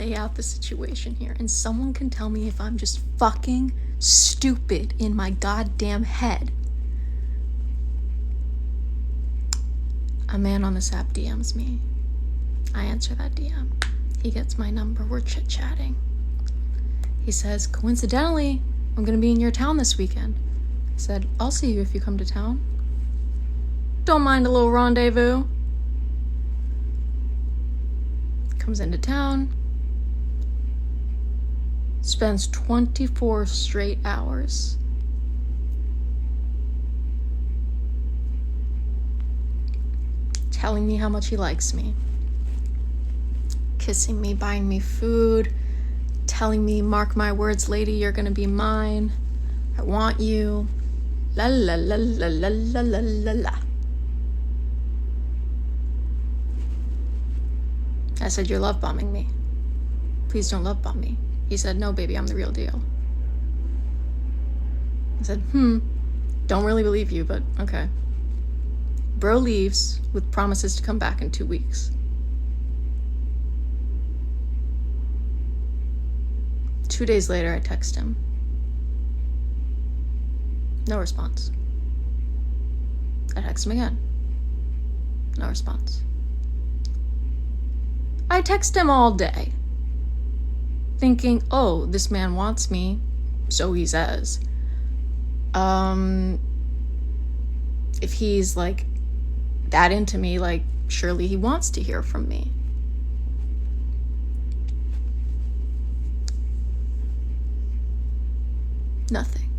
lay out the situation here, and someone can tell me if I'm just fucking stupid in my goddamn head. A man on this app DMs me. I answer that DM. He gets my number. We're chit-chatting. He says, coincidentally, I'm gonna be in your town this weekend. I said, I'll see you if you come to town. Don't mind a little rendezvous. Comes into town. Spends 24 straight hours telling me how much he likes me. Kissing me, buying me food, telling me, mark my words, lady, you're gonna be mine. I want you. La la la la la la la la la. I said, you're love bombing me. Please don't love bomb me. He said, no, baby, I'm the real deal. I said, don't really believe you, but okay. Bro leaves with promises to come back in 2 weeks. 2 days later, I text him. No response. I text him again. No response. I text him all day, thinking, oh, this man wants me, so he says. If he's like that into me, like surely he wants to hear from me. Nothing.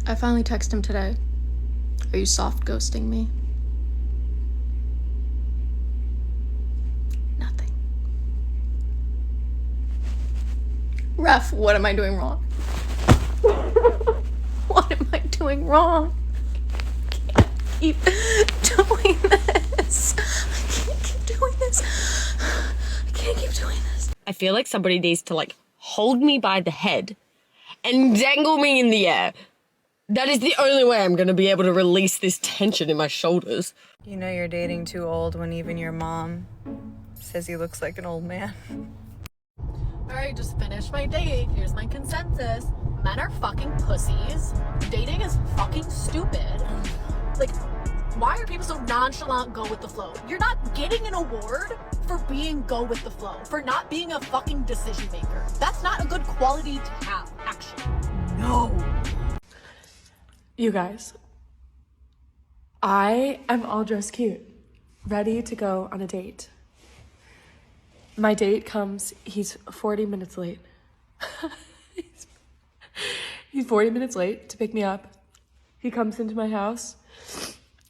I finally text him today. Are you soft ghosting me? Nothing. Ref, what am I doing wrong? What am I doing wrong? I can't keep doing this. I can't keep doing this. I can't keep doing this. I feel like somebody needs to like hold me by the head and dangle me in the air. That is the only way I'm going to be able to release this tension in my shoulders. You know you're dating too old when even your mom says he looks like an old man. Alright, just finished my date. Here's my consensus. Men are fucking pussies. Dating is fucking stupid. Like, why are people so nonchalant, go with the flow? You're not getting an award for being go with the flow, for not being a fucking decision maker. That's not a good quality to have, actually. No. You guys, I am all dressed cute, ready to go on a date. My date comes, he's 40 minutes late. He's 40 minutes late to pick me up. He comes into my house,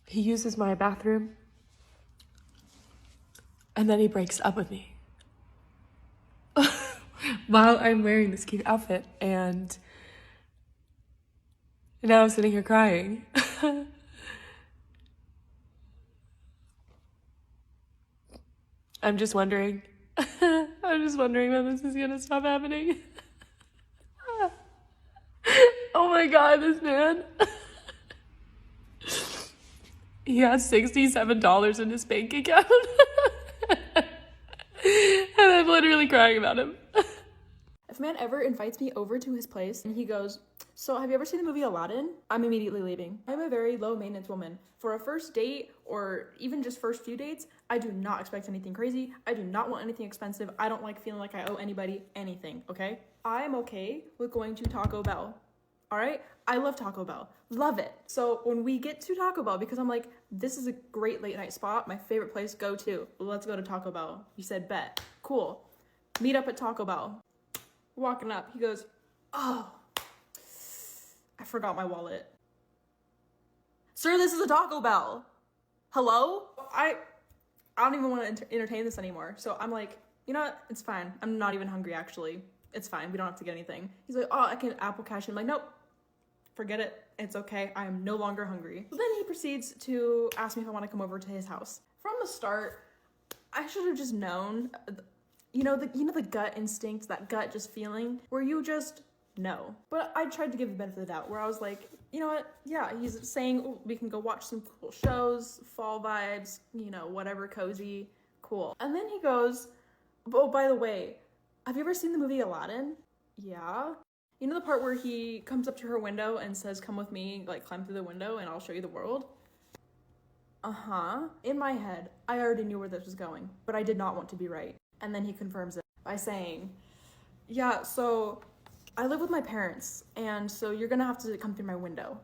he uses my bathroom, and then he breaks up with me. While I'm wearing this cute outfit, and now I'm sitting here crying. I'm just wondering when this is gonna stop happening. Oh my God, this man. He has $67 in his bank account. And I'm literally crying about him. If a man ever invites me over to his place and he goes, so have you ever seen the movie Aladdin? I'm immediately leaving. I'm a very low maintenance woman. For a first date or even just first few dates, I do not expect anything crazy. I do not want anything expensive. I don't like feeling like I owe anybody anything, okay? I'm okay with going to Taco Bell, all right? I love Taco Bell, love it. So when we get to Taco Bell, because I'm like, this is a great late night spot, my favorite place, go to. Let's go to Taco Bell. He said, bet, cool. Meet up at Taco Bell. Walking up, he goes, oh, I forgot my wallet. Sir, this is a Taco Bell. Hello? I don't even want to entertain this anymore. So I'm like, you know what? It's fine. I'm not even hungry, actually. It's fine. We don't have to get anything. He's like, oh, I can Apple Cash. I'm like, nope. Forget it. It's okay. I am no longer hungry. So then he proceeds to ask me if I want to come over to his house. From the start, I should have just known, you know the gut instinct, that gut just feeling, where you just no. But I tried to give the benefit of the doubt, where I was like, you know what? Yeah, he's saying, "Oh, we can go watch some cool shows, fall vibes, you know, whatever, cozy, cool." And then he goes, "Oh, by the way, have you ever seen the movie Aladdin?" "Yeah." "You know the part where he comes up to her window and says, 'Come with me, like climb through the window and I'll show you the world'?" "Uh-huh." In my head, I already knew where this was going, but I did not want to be right. And then he confirms it by saying, "Yeah, so I live with my parents, and so you're gonna have to come through my window."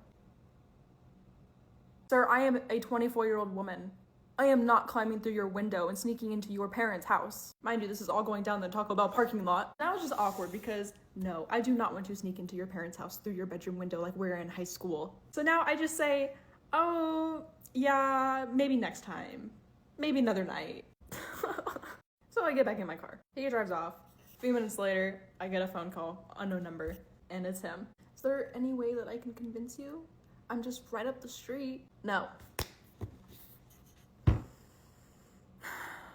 "Sir, I am a 24-year-old woman. I am not climbing through your window and sneaking into your parents' house." Mind you, this is all going down the Taco Bell parking lot. That was just awkward because, no, I do not want to sneak into your parents' house through your bedroom window like we're in high school. So now I just say, "Oh, yeah, maybe next time. Maybe another night." So I get back in my car. He drives off. A few minutes later, I get a phone call, unknown number, and it's him. "Is there any way that I can convince you? I'm just right up the street." No.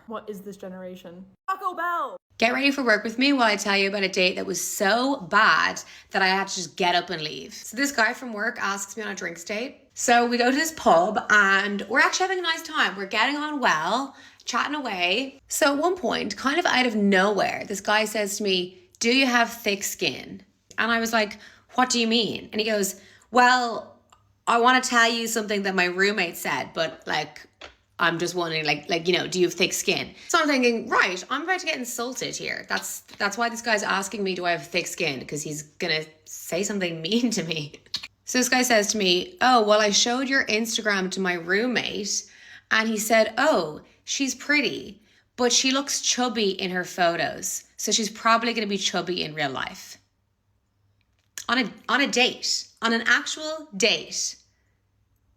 What is this generation? Taco Bell! Get ready for work with me while I tell you about a date that was so bad that I had to just get up and leave. So this guy from work asks me on a drinks date. So we go to this pub and we're actually having a nice time. We're getting on well, chatting away. So at one point, kind of out of nowhere, this guy says to me, "Do you have thick skin?" And I was like, "What do you mean?" And he goes, "Well, I want to tell you something that my roommate said, but like, I'm just wondering, like, you know, do you have thick skin?" So I'm thinking, right, I'm about to get insulted here. That's why this guy's asking me, do I have thick skin? Because he's gonna say something mean to me. So this guy says to me, "Oh, well, I showed your Instagram to my roommate and he said, oh, she's pretty, but she looks chubby in her photos. So she's probably gonna be chubby in real life." On a date, on an actual date,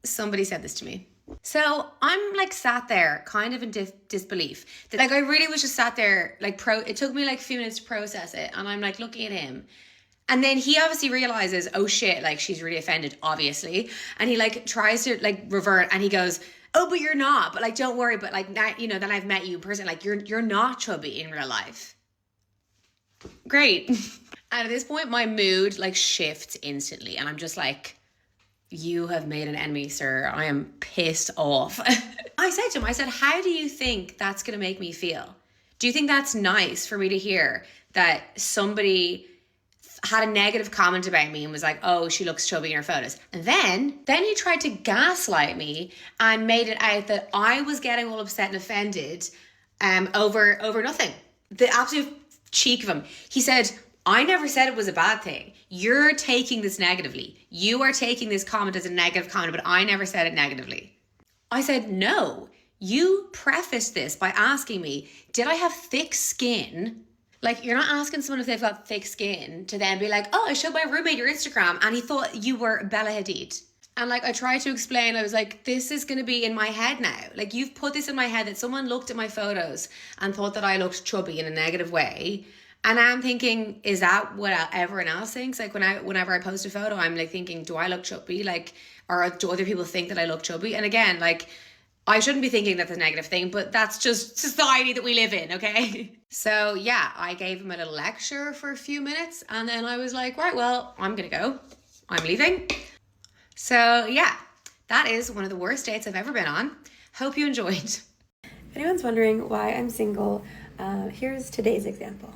somebody said this to me. So I'm like sat there kind of in disbelief. Like I really was just sat there, like it took me like a few minutes to process it. And I'm like looking at him. And then he obviously realizes, oh shit, like she's really offended, obviously. And he like tries to like revert and he goes, "Oh, but you're not. But like, don't worry. But like, now, you know, then I've met you in person. Like you're not chubby in real life." Great. And at this point, my mood like shifts instantly. And I'm just like, "You have made an enemy, sir. I am pissed off." I said to him, I said, "How do you think that's going to make me feel? Do you think that's nice for me to hear that somebody had a negative comment about me and was like, oh, she looks chubby in her photos?" And then he tried to gaslight me and made it out that I was getting all upset and offended over nothing. The absolute cheek of him. He said, "I never said it was a bad thing. You're taking this negatively. You are taking this comment as a negative comment, but I never said it negatively." I said, "No, you prefaced this by asking me, did I have thick skin?" Like, you're not asking someone if they've got thick skin to then be like, "Oh, I showed my roommate your Instagram and he thought you were Bella Hadid." And like, I tried to explain, I was like, this is going to be in my head now. Like, you've put this in my head that someone looked at my photos and thought that I looked chubby in a negative way. And I'm thinking, is that what everyone else thinks? Like whenever I post a photo, I'm like thinking, do I look chubby? Like, or do other people think that I look chubby? And again, like, I shouldn't be thinking that's a negative thing, but that's just society that we live in, okay? So yeah, I gave him a little lecture for a few minutes and then I was like, right, well, I'm gonna go. I'm leaving. So yeah, that is one of the worst dates I've ever been on. Hope you enjoyed. If anyone's wondering why I'm single, here's today's example.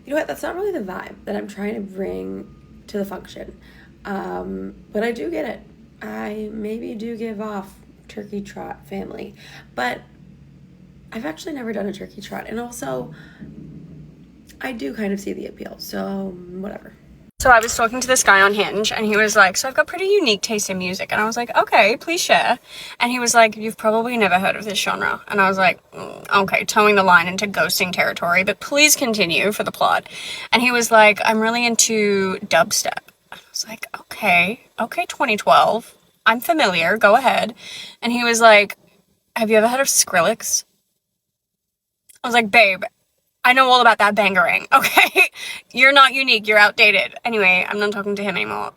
You know what, that's not really the vibe that I'm trying to bring to the function. But I do get it. I maybe do give off turkey trot family, but I've actually never done a turkey trot. And also, I do kind of see the appeal, so whatever. So I was talking to this guy on Hinge and he was like, "So I've got pretty unique taste in music." And I was like, "Okay, please share." And he was like, "You've probably never heard of this genre." And I was like, okay, towing the line into ghosting territory, but please continue for the plot. And he was like, "I'm really into dubstep." I was like, okay, 2012. I'm familiar, go ahead. And he was like, "Have you ever heard of Skrillex?" I was like, "Babe, I know all about that bangerang, okay? You're not unique, you're outdated." Anyway, I'm not talking to him anymore.